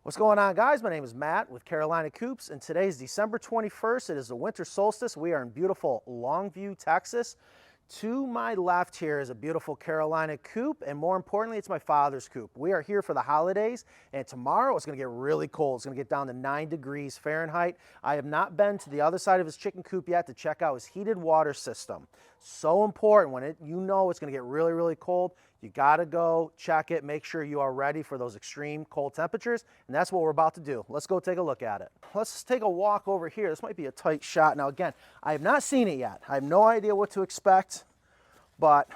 What's going on, guys? My name is Matt with Carolina Coops, and today is December 21st. It is the winter solstice. We are in beautiful Longview, Texas. To my left here is a beautiful Carolina Coop, and more importantly, it's my father's coop. We are here for the holidays, and tomorrow it's going to get really cold. It's going to get down to 9 degrees Fahrenheit. I have not been to the other side of his chicken coop yet to check out his heated water system. So important when you know it's going to get really, really cold. You got to go check it, make sure you are ready for those extreme cold temperatures, and that's what we're about to do. Let's go take a look at it. Let's take a walk over here. This might be a tight shot. Now again, I have not seen it yet. I have no idea what to expect, but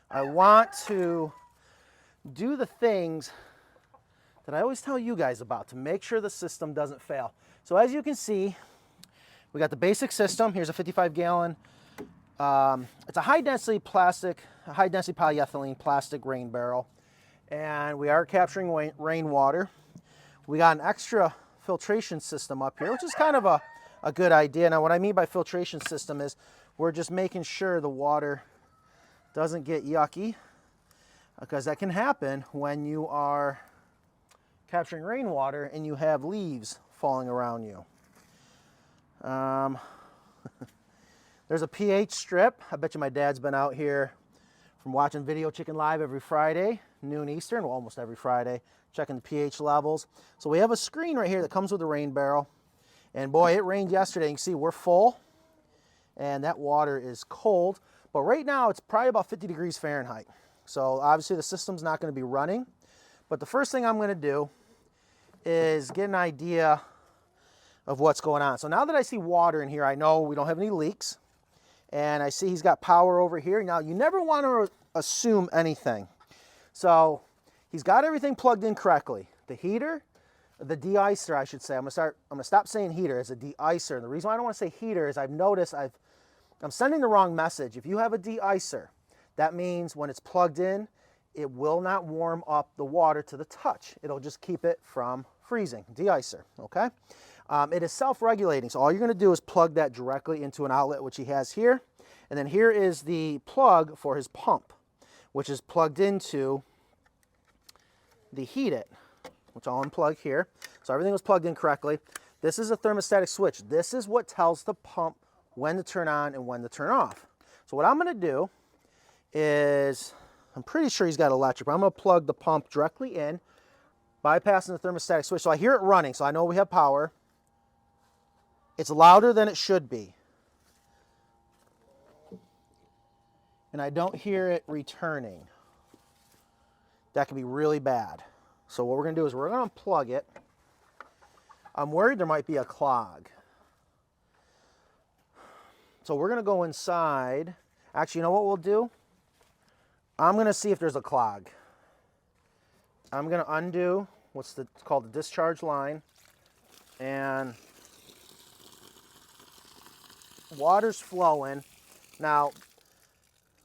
I want to do the things that I always tell you guys about to make sure the system doesn't fail. So as you can see, we got the basic system. Here's a 55-gallon. It's a high-density polyethylene plastic rain barrel, and we are capturing rainwater. We got an extra filtration system up here, which is kind of a good idea. Now, what I mean by filtration system is we're just making sure the water doesn't get yucky, because that can happen when you are capturing rainwater and you have leaves falling around you. There's a pH strip. I bet you my dad's been out here from watching Video Chicken Live every Friday, noon Eastern, well, almost every Friday, checking the pH levels. So we have a screen right here that comes with the rain barrel. And boy, it rained yesterday. You can see we're full, and that water is cold. But right now, it's probably about 50 degrees Fahrenheit. So obviously the system's not going to be running. But the first thing I'm going to do is get an idea of what's going on. So now that I see water in here, I know we don't have any leaks. And I see he's got power over here. Now, you never want to assume anything. So he's got everything plugged in correctly. The heater, the de-icer, I should say. I'm gonna stop saying heater. It's a de-icer. And the reason why I don't want to say heater is I've noticed I'm sending the wrong message. If you have a de-icer, that means when it's plugged in, it will not warm up the water to the touch. It'll just keep it from freezing. De-icer, okay? It is self-regulating, so all you're going to do is plug that directly into an outlet, which he has here. And then here is the plug for his pump, which is plugged into the heat it, which I'll unplug here. So everything was plugged in correctly. This is a thermostatic switch. This is what tells the pump when to turn on and when to turn off. So what I'm going to do is, I'm pretty sure he's got electric, but I'm going to plug the pump directly in, bypassing the thermostatic switch. So I hear it running, so I know we have power. It's louder than it should be. And I don't hear it returning. That could be really bad. So what we're going to do is we're going to unplug it. I'm worried there might be a clog. So we're going to go inside. Actually, you know what we'll do? I'm going to see if there's a clog. I'm going to undo what's called the discharge line, and water's flowing. Now,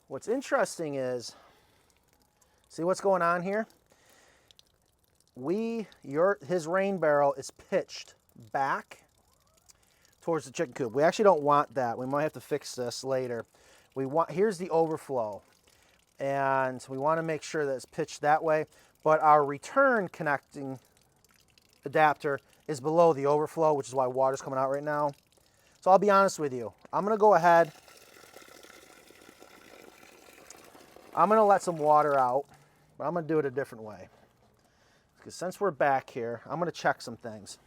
what's interesting is, see what's going on here? His rain barrel is pitched back towards the chicken coop. We actually don't want that. We might have to fix this later. Here's the overflow, and we want to make sure that it's pitched that way. But our return connecting adapter is below the overflow, which is why water's coming out right now. So I'll be honest with you. I'm going to go ahead. I'm going to let some water out, but I'm going to do it a different way. Because since we're back here, I'm going to check some things.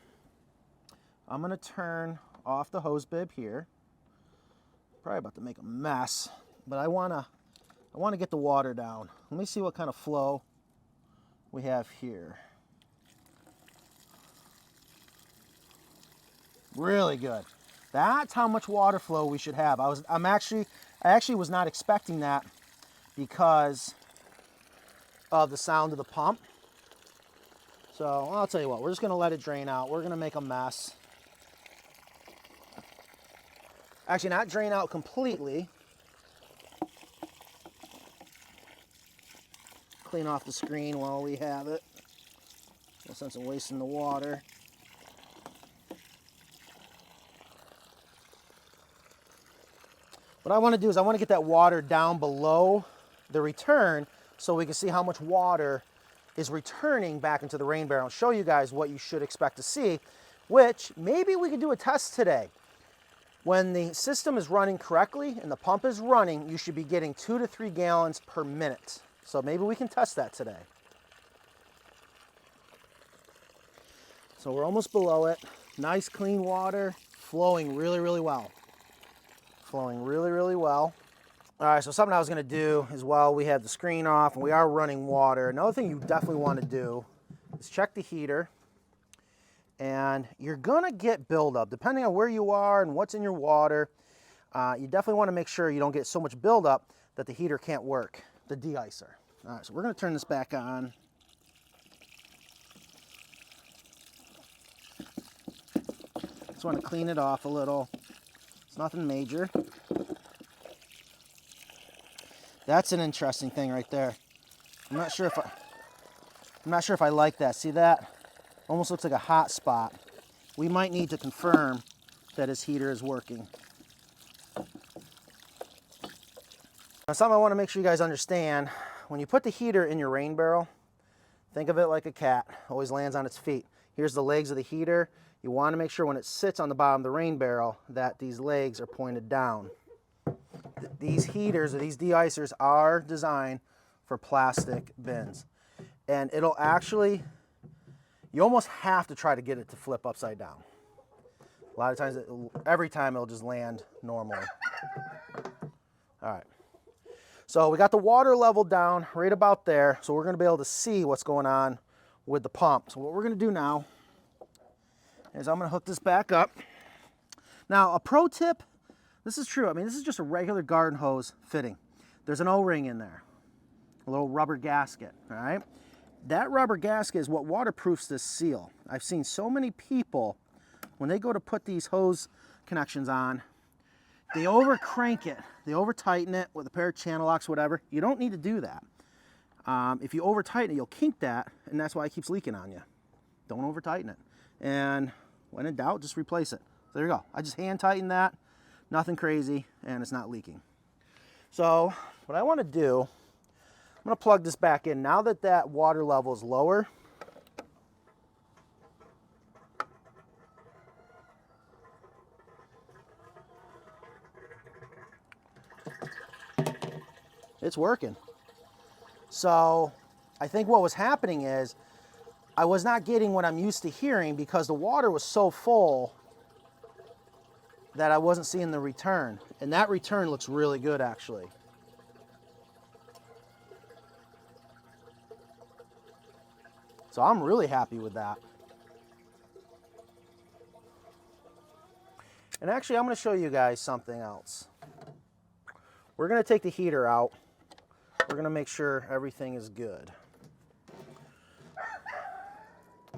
I'm going to turn off the hose bib here. Probably about to make a mess, but I want to get the water down. Let me see what kind of flow we have here. Really good. That's how much water flow we should have. I actually was not expecting that because of the sound of the pump. So I'll tell you what, we're just gonna let it drain out. We're gonna make a mess. Actually, not drain out completely. Clean off the screen while we have it. No sense in wasting the water. What I want to do is I want to get that water down below the return so we can see how much water is returning back into the rain barrel and show you guys what you should expect to see, which maybe we could do a test today. When the system is running correctly and the pump is running, you should be getting 2 to 3 gallons per minute. So maybe we can test that today. So we're almost below it. Nice clean water, flowing really, really well. Flowing really, really well. All right, so something I was gonna do is while we have the screen off and we are running water, another thing you definitely wanna do is check the heater. And you're gonna get buildup depending on where you are and what's in your water. You definitely wanna make sure you don't get so much buildup that the heater can't work, the de-icer. All right, so we're gonna turn this back on. Just wanna clean it off a little. It's nothing major. That's an interesting thing right there. I'm not sure if I like that. See that? Almost looks like a hot spot. We might need to confirm that his heater is working. Now, something I want to make sure you guys understand, when you put the heater in your rain barrel, think of it like a cat, always lands on its feet. Here's the legs of the heater. You want to make sure when it sits on the bottom of the rain barrel that these legs are pointed down. These heaters or these de-icers are designed for plastic bins. And it'll actually, you almost have to try to get it to flip upside down. A lot of times, every time it'll just land normally. All right. So we got the water level down right about there. So we're gonna be able to see what's going on with the pump. So what we're gonna do now is I'm gonna hook this back up. Now, a pro tip, this is true. I mean, this is just a regular garden hose fitting. There's an O-ring in there, a little rubber gasket, all right? That rubber gasket is what waterproofs this seal. I've seen so many people, when they go to put these hose connections on, they over crank it, they over tighten it with a pair of channel locks, whatever. You don't need to do that. If you over tighten it, you'll kink that, and that's why it keeps leaking on you. Don't over tighten it. And when in doubt, just replace it. So there you go. I just hand tighten that, nothing crazy, and it's not leaking. So what I want to do, I'm going to plug this back in. Now that that water level is lower, it's working. So I think what was happening is I was not getting what I'm used to hearing because the water was so full that I wasn't seeing the return. And that return looks really good, actually. So I'm really happy with that. And actually, I'm going to show you guys something else. We're going to take the heater out. We're going to make sure everything is good.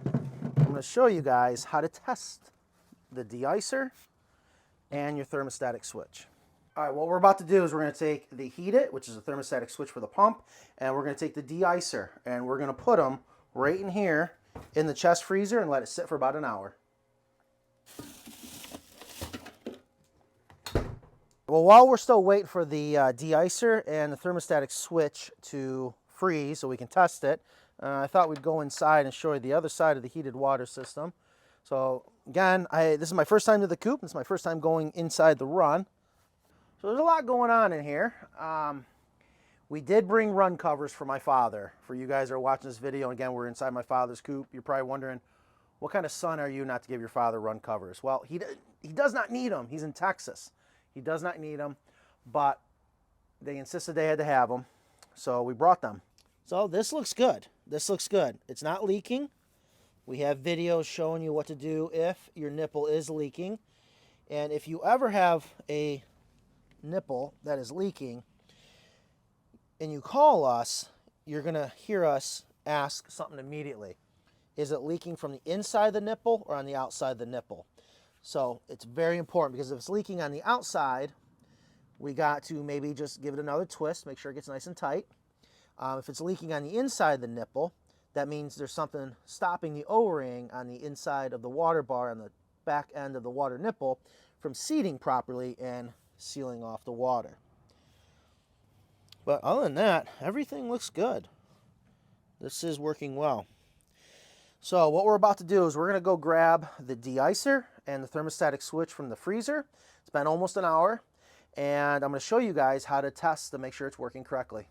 I'm going to show you guys how to test the de-icer and your thermostatic switch. All right, what we're about to do is we're going to take the heat it, which is a thermostatic switch for the pump, and we're going to take the de-icer and we're going to put them right in here in the chest freezer and let it sit for about an hour. Well, while we're still waiting for the de-icer and the thermostatic switch to freeze so we can test it, I thought we'd go inside and show you the other side of the heated water system. So again, this is my first time to the coop. This is my first time going inside the run. So there's a lot going on in here. We did bring run covers for my father. For you guys that are watching this video, again, we're inside my father's coop. You're probably wondering, what kind of son are you not to give your father run covers? Well, he does not need them. He's in Texas. He does not need them, but they insisted they had to have them, so we brought them. So this looks good. This looks good. It's not leaking. We have videos showing you what to do if your nipple is leaking. And if you ever have a nipple that is leaking and you call us, you're going to hear us ask something immediately. Is it leaking from the inside of the nipple or on the outside of the nipple? So it's very important, because if it's leaking on the outside, we got to maybe just give it another twist, make sure it gets nice and tight. If it's leaking on the inside of the nipple, that means there's something stopping the O-ring on the inside of the water bar on the back end of the water nipple from seating properly and sealing off the water. But other than that, everything looks good. This is working well. So what we're about to do is we're going to go grab the de-icer and the thermostatic switch from the freezer. It's been almost an hour, and I'm going to show you guys how to test to make sure it's working correctly.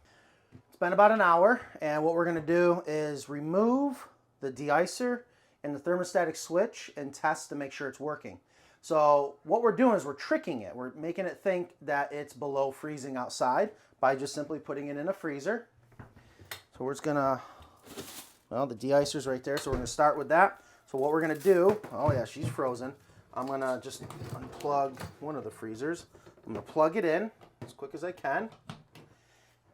It's been about an hour, and what we're going to do is remove the de-icer and the thermostatic switch and test to make sure it's working. So what we're doing is we're tricking it. We're making it think that it's below freezing outside by just simply putting it in a freezer. So we're just going to, well, the de-icer's right there, so we're going to start with that. So what we're going to do, oh yeah, she's frozen. I'm going to just unplug one of the freezers. I'm going to plug it in as quick as I can.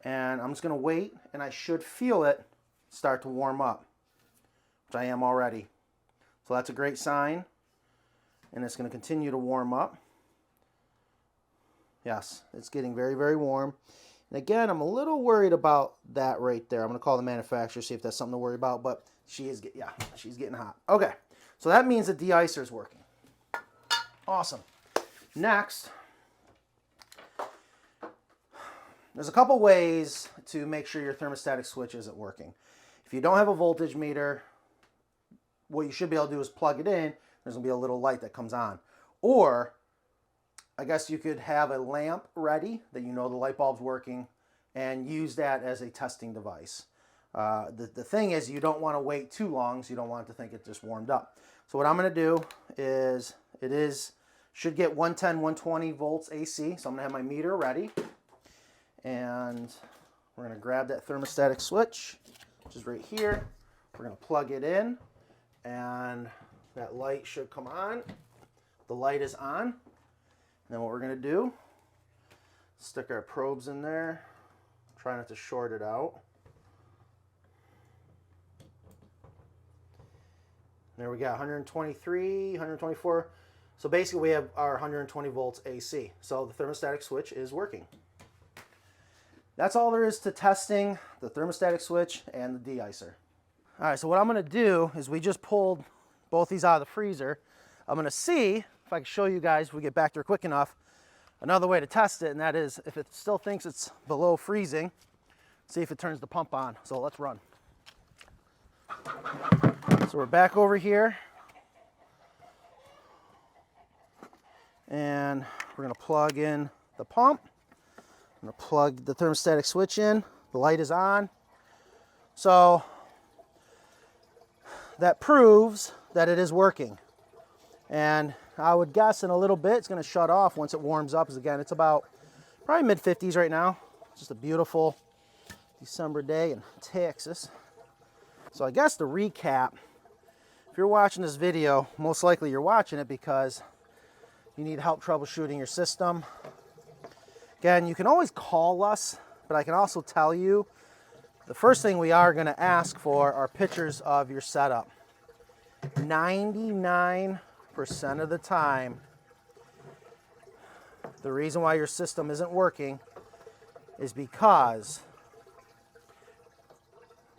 And I'm just going to wait, and I should feel it start to warm up, which I am already. So that's a great sign. And it's going to continue to warm up. Yes, it's getting very, very warm. And again, I'm a little worried about that right there. I'm going to call the manufacturer, see if that's something to worry about. But she is, yeah, she's getting hot. Okay, so that means the de-icer is working. Awesome. Next, there's a couple ways to make sure your thermostatic switch isn't working. If you don't have a voltage meter, what you should be able to do is plug it in. There's going to be a little light that comes on. Or I guess you could have a lamp ready that you know the light bulb's working and use that as a testing device. The thing is, you don't want to wait too long, so you don't want to think it just warmed up. So what I'm going to do is, should get 110, 120 volts AC. So I'm going to have my meter ready. And we're going to grab that thermostatic switch, which is right here. We're going to plug it in, and that light should come on. The light is on. Then what we're going to do, stick our probes in there, try not to short it out. There we go, 123, 124. So basically we have our 120 volts AC. So the thermostatic switch is working. That's all there is to testing the thermostatic switch and the de-icer. All right, so what I'm going to do is we just pulled both these out of the freezer. I'm going to see if I can show you guys, if we get back there quick enough, another way to test it, and that is if it still thinks it's below freezing, see if it turns the pump on. So let's run. So we're back over here, and we're going to plug in the pump. I'm going to plug the thermostatic switch in. The light is on. So that proves that it is working. And I would guess in a little bit it's going to shut off once it warms up. Because again, it's about probably mid-50s right now. It's just a beautiful December day in Texas. So I guess to recap, if you're watching this video, most likely you're watching it because you need help troubleshooting your system. Again, you can always call us, but I can also tell you the first thing we are going to ask for are pictures of your setup. 99% of the time, the reason why your system isn't working is because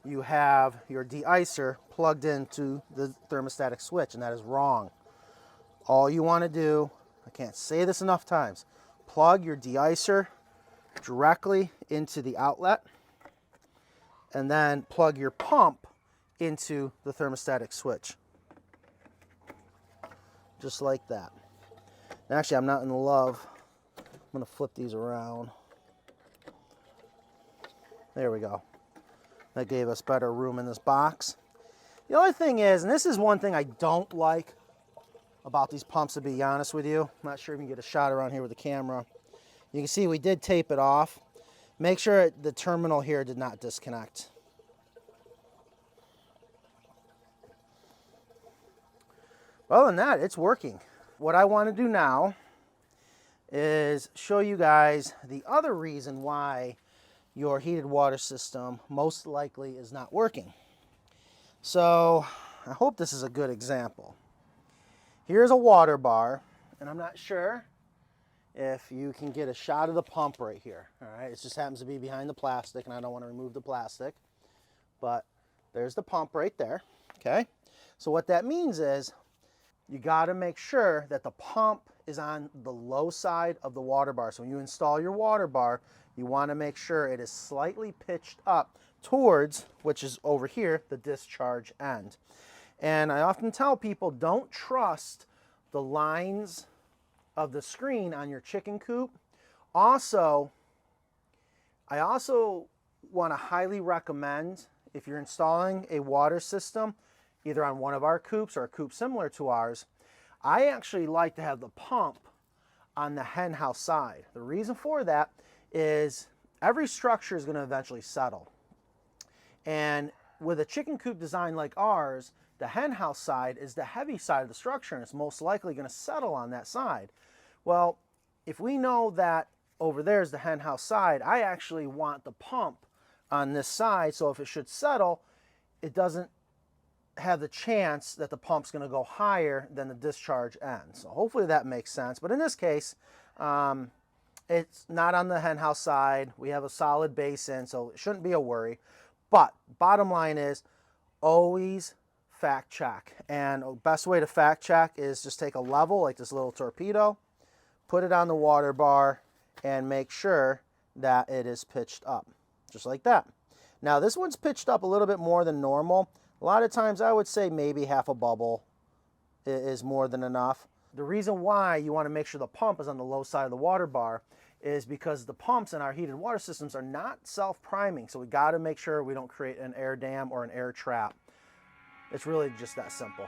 you have your de-icer plugged into the thermostatic switch, and that is wrong. All you want to do, I can't say this enough times, plug your de-icer directly into the outlet and then plug your pump into the thermostatic switch. Just like that. And actually, I'm not in love. I'm going to flip these around. There we go. That gave us better room in this box. The other thing is, and this is one thing I don't like about these pumps, to be honest with you. I'm not sure if you can get a shot around here with the camera. You can see we did tape it off. Make sure the terminal here did not disconnect. Other than that, it's working. What I want to do now is show you guys the other reason why your heated water system most likely is not working. So I hope this is a good example. Here's a water bar, and I'm not sure if you can get a shot of the pump right here. All right, it just happens to be behind the plastic, and I don't want to remove the plastic, but there's the pump right there. Okay, so what that means is you got to make sure that the pump is on the low side of the water bar. So when you install your water bar, you want to make sure it is slightly pitched up towards, which is over here, the discharge end. And I often tell people, don't trust the lines of the screen on your chicken coop. Also, I also want to highly recommend, if you're installing a water system, either on one of our coops or a coop similar to ours, I actually like to have the pump on the hen house side. The reason for that is every structure is going to eventually settle. And with a chicken coop design like ours, the hen house side is the heavy side of the structure, and it's most likely going to settle on that side. Well, if we know that over there is the hen house side, I actually want the pump on this side, so if it should settle, it doesn't have the chance that the pump's going to go higher than the discharge end. So hopefully that makes sense. But in this case, it's not on the hen house side. We have a solid basin, so it shouldn't be a worry. But bottom line is, always fact check. And the best way to fact check is just take a level like this little torpedo, put it on the water bar, and make sure that it is pitched up, just like that. Now this one's pitched up a little bit more than normal. A lot of times I would say maybe half a bubble is more than enough. The reason why you want to make sure the pump is on the low side of the water bar is because the pumps in our heated water systems are not self-priming, so we got to make sure we don't create an air dam or an air trap. It's really just that simple.